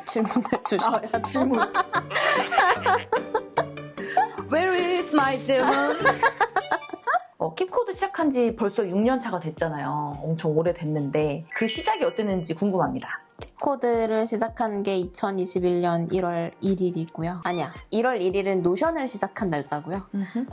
질문을 주셔야 질문. Where is my 질문? 킵코드 시작한 지 벌써 6년 차가 됐잖아요. 엄청 오래됐는데 그 시작이 어땠는지 궁금합니다. 킵코드를 시작한 게 2021년 1월 1일이고요. 아니야, 1월 1일은 노션을 시작한 날짜고요.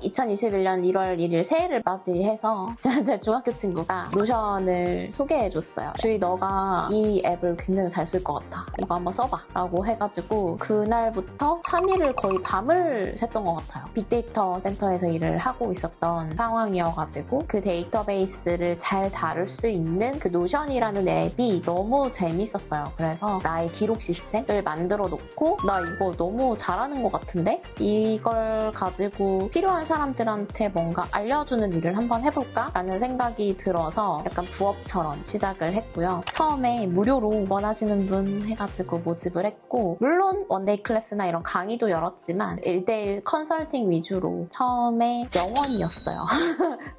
2021년 1월 1일 새해를 맞이해서 제 중학교 친구가 노션을 소개해줬어요. 주희, 너가 이 앱을 굉장히 잘 쓸 것 같아. 이거 한번 써봐 라고 해가지고 그날부터 3일을 거의 밤을 샜던 것 같아요. 빅데이터 센터에서 일을 하고 있었던 상황이어가지고 그 데이터베이스를 잘 다룰 수 있는 그 노션이라는 앱이 너무 재밌었어요. 그래서 나의 기록 시스템을 만들어 놓고 나 이거 너무 잘하는 것 같은데? 이걸 가지고 필요한 사람들한테 뭔가 알려주는 일을 한번 해볼까? 라는 생각이 들어서 약간 부업처럼 시작을 했고요. 처음에 무료로 원하시는 분 해가지고 모집을 했고, 물론 원데이 클래스나 이런 강의도 열었지만 1대1 컨설팅 위주로 처음에 영원이었어요.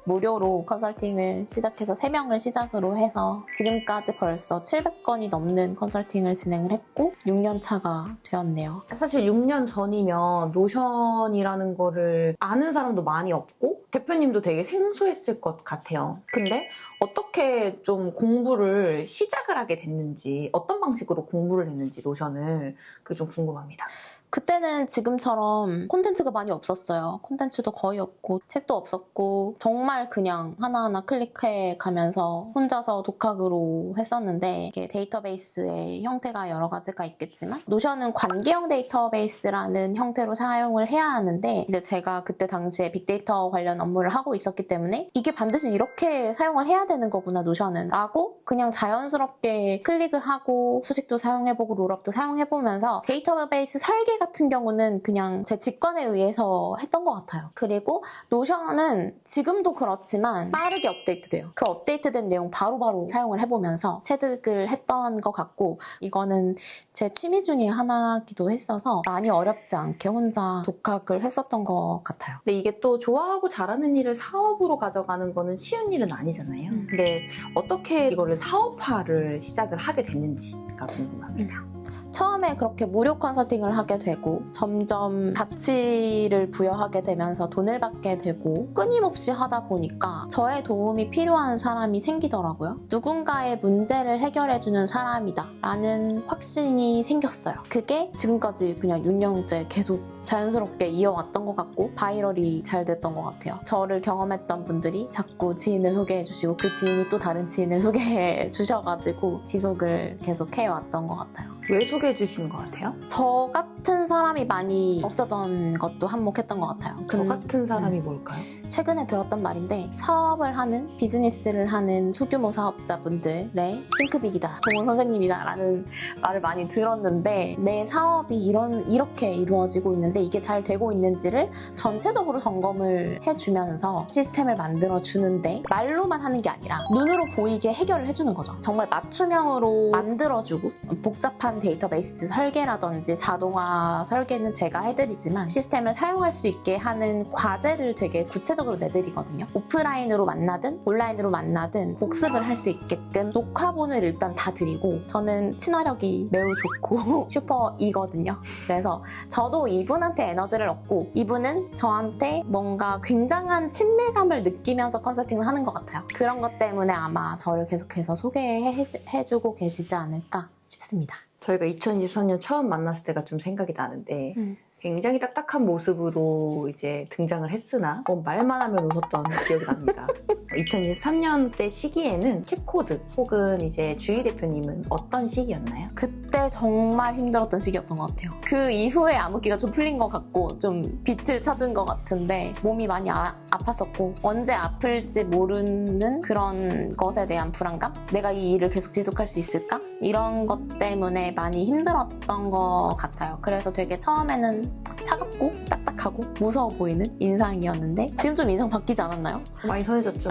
무료로 컨설팅을 시작해서 3명을 시작으로 해서 지금까지 벌써 700건이 넘는 컨설팅을 진행을 했고 6년 차가 되었네요. 사실 6년 전이면 노션이라는 거를 아는 사람도 많이 없고 대표님도 되게 생소했을 것 같아요. 근데 어떻게 좀 공부를 시작을 하게 됐는지, 어떤 방식으로 공부를 했는지 노션을 그게 좀 궁금합니다. 그때는 지금처럼 콘텐츠가 많이 없었어요. 콘텐츠도 거의 없고 책도 없었고 정말 그냥 하나하나 클릭해 가면서 혼자서 독학으로 했었는데, 이게 데이터베이스의 형태가 여러 가지가 있겠지만 노션은 관계형 데이터베이스라는 형태로 사용을 해야 하는데, 이제 제가 그때 당시에 빅데이터 관련 업무를 하고 있었기 때문에 이게 반드시 이렇게 사용을 해야 되는 거구나 노션은 라고 그냥 자연스럽게 클릭을 하고 수식도 사용해보고 롤업도 사용해보면서 데이터베이스 설계 같은 경우는 그냥 제 직관에 의해서 했던 것 같아요. 그리고 노션은 지금도 그렇지만 빠르게 업데이트돼요. 그 업데이트된 내용 바로바로 사용을 해보면서 체득을 했던 것 같고, 이거는 제 취미 중에 하나기도 했어서 많이 어렵지 않게 혼자 독학을 했었던 것 같아요. 근데 이게 또 좋아하고 잘하는 일을 사업으로 가져가는 거는 쉬운 일은 아니잖아요. 근데 어떻게 이거를 사업화를 시작을 하게 됐는지가 궁금합니다. 처음에 그렇게 무료 컨설팅을 하게 되고 점점 가치를 부여하게 되면서 돈을 받게 되고 끊임없이 하다 보니까 저의 도움이 필요한 사람이 생기더라고요. 누군가의 문제를 해결해주는 사람이다 라는 확신이 생겼어요. 그게 지금까지 그냥 6년째 계속 자연스럽게 이어왔던 것 같고 바이럴이 잘 됐던 것 같아요. 저를 경험했던 분들이 자꾸 지인을 소개해 주시고 그 지인이 또 다른 지인을 소개해 주셔가지고 지속을 계속 해왔던 것 같아요. 왜 소개해 주시는 것 같아요? 저 같은 사람이 많이 없었던 것도 한몫했던 것 같아요. 저 같은 사람이 뭘까요? 최근에 들었던 말인데, 사업을 하는, 비즈니스를 하는 소규모 사업자분들의 싱크빅이다, 동원 선생님이다 라는 말을 많이 들었는데, 내 사업이 이렇게 이루어지고 있는데 이게 잘 되고 있는지를 전체적으로 점검을 해주면서 시스템을 만들어주는데 말로만 하는 게 아니라 눈으로 보이게 해결을 해주는 거죠. 정말 맞춤형으로 만들어주고, 복잡한 데이터베이스 설계라든지 자동화 설계는 제가 해드리지만 시스템을 사용할 수 있게 하는 과제를 되게 구체적으로 내드리거든요. 오프라인으로 만나든 온라인으로 만나든 복습을 할 수 있게끔 녹화본을 일단 다 드리고, 저는 친화력이 매우 좋고 슈퍼이거든요. 그래서 저도 이분한테 에너지를 얻고 이분은 저한테 뭔가 굉장한 친밀감을 느끼면서 컨설팅을 하는 것 같아요. 그런 것 때문에 아마 저를 계속해서 소개해주고 계시지 않을까 싶습니다. 저희가 2023년 처음 만났을 때가 좀 생각이 나는데 굉장히 딱딱한 모습으로 이제 등장을 했으나 말만 하면 웃었던 기억이 납니다. 2023년 때 시기에는 킵코드 혹은 이제 주희 대표님은 어떤 시기였나요? 그때 정말 힘들었던 시기였던 것 같아요. 그 이후에 암흑기가 좀 풀린 것 같고 좀 빛을 찾은 것 같은데 몸이 많이 아팠었고 언제 아플지 모르는 그런 것에 대한 불안감? 내가 이 일을 계속 지속할 수 있을까? 이런 것 때문에 많이 힘들었던 것 같아요. 그래서 되게 처음에는 차갑고 딱딱했고 약하고 무서워 보이는 인상이었는데 지금 좀 인상 바뀌지 않았나요? 많이 선해졌죠.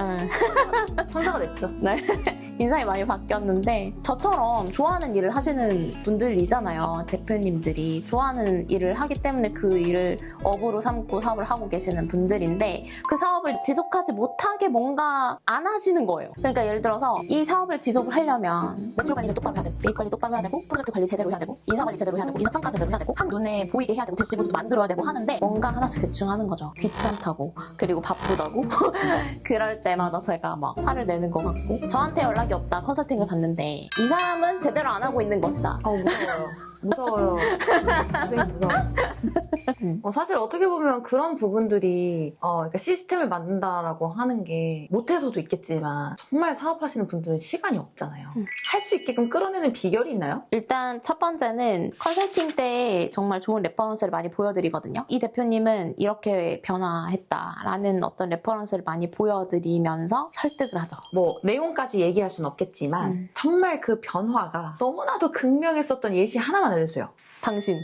천사가 됐죠. 네. 인상이 많이 바뀌었는데 저처럼 좋아하는 일을 하시는 분들이잖아요. 대표님들이 좋아하는 일을 하기 때문에 그 일을 업으로 삼고 사업을 하고 계시는 분들인데 그 사업을 지속하지 못하게 뭔가 안 하시는 거예요. 그러니까 예를 들어서 이 사업을 지속을 하려면 매출 관리를 똑바로 해야 되고 매입 관리 똑바로 해야 되고 프로젝트 관리 제대로 해야 되고 인사 관리 제대로 해야 되고 인사 평가 제대로 해야 되고 한눈에 보이게 해야 되고 대시보드도 만들어야 되고 하는데 뭔가 하나씩 대충 하는 거죠. 귀찮다고 그리고 바쁘다고 그럴 때마다 제가 막 화를 내는 것 같고 저한테 연락이 없다 컨설팅을 받는데 이 사람은 제대로 안 하고 있는 것이다. 무서워요. 굉장히 무서워요. 사실 어떻게 보면 그런 부분들이 그러니까 시스템을 만든다라고 하는 게 못해서도 있겠지만 정말 사업하시는 분들은 시간이 없잖아요. 할 수 있게끔 끌어내는 비결이 있나요? 일단 첫 번째는 컨설팅 때 정말 좋은 레퍼런스를 많이 보여드리거든요. 이 대표님은 이렇게 변화했다라는 어떤 레퍼런스를 많이 보여드리면서 설득을 하죠. 뭐 내용까지 얘기할 수는 없겠지만 정말 그 변화가 너무나도 극명했었던 예시 하나만 알려주세요. 당신.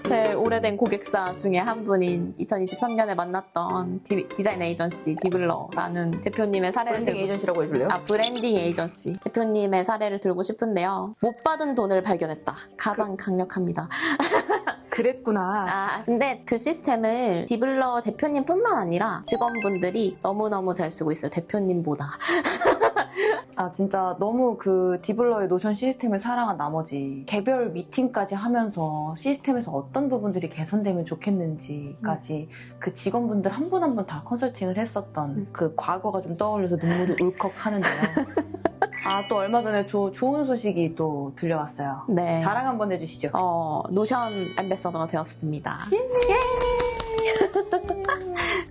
제 오래된 고객사 중에 한 분인 2023년에 만났던 디자인 에이전시 디블러라는 대표님의 사례를 브랜딩 에이전시라고 해줄래요? 브랜딩 에이전시 대표님의 사례를 들고 싶은데요. 못 받은 돈을 발견했다. 가장 강력합니다. 그랬구나. 근데 그 시스템을 디블러 대표님뿐만 아니라 직원분들이 너무너무 잘 쓰고 있어요. 대표님보다. 진짜 너무 그 디블러의 노션 시스템을 사랑한 나머지 개별 미팅까지 하면서 시스템에서 어떤 부분들이 개선되면 좋겠는지까지 그 직원분들 한 분 한 분 다 컨설팅을 했었던 그 과거가 좀 떠올려서 눈물이 울컥 하는데요. 또 얼마 전에 좋은 소식이 또 들려왔어요. 네. 자랑 한번 해주시죠. 노션 앰베서더가 되었습니다.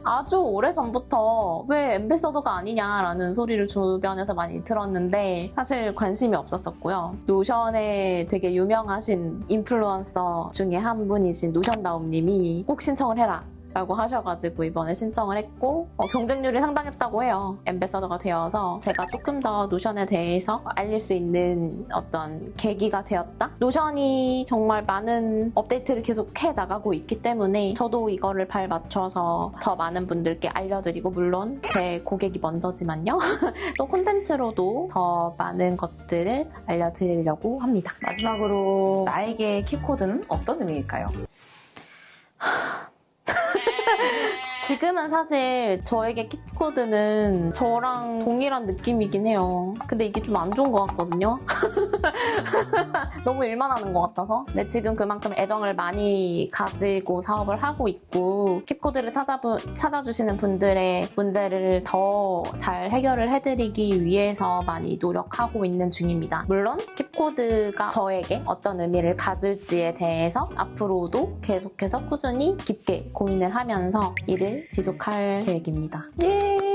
아주 오래전부터 왜 앰베서더가 아니냐라는 소리를 주변에서 많이 들었는데 사실 관심이 없었었고요. 노션에 되게 유명하신 인플루언서 중에 한 분이신 노션다움님이 꼭 신청을 해라 라고 하셔가지고 이번에 신청을 했고 경쟁률이 상당했다고 해요. 앰베서더가 되어서 제가 조금 더 노션에 대해서 알릴 수 있는 어떤 계기가 되었다? 노션이 정말 많은 업데이트를 계속 해나가고 있기 때문에 저도 이거를 발 맞춰서 더 많은 분들께 알려드리고 물론 제 고객이 먼저지만요. 또 콘텐츠로도 더 많은 것들을 알려드리려고 합니다. 마지막으로 나에게 킵코드는 어떤 의미일까요? 지금은 사실 저에게 킵코드는 저랑 동일한 느낌이긴 해요. 근데 이게 좀 안 좋은 것 같거든요. 너무 일만 하는 것 같아서. 근데 지금 그만큼 애정을 많이 가지고 사업을 하고 있고 킵코드를 찾아주시는 분들의 문제를 더 잘 해결을 해드리기 위해서 많이 노력하고 있는 중입니다. 물론 킵코드가 저에게 어떤 의미를 가질지에 대해서 앞으로도 계속해서 꾸준히 깊게 고민을 하면서 일을 지속할 계획입니다. 예!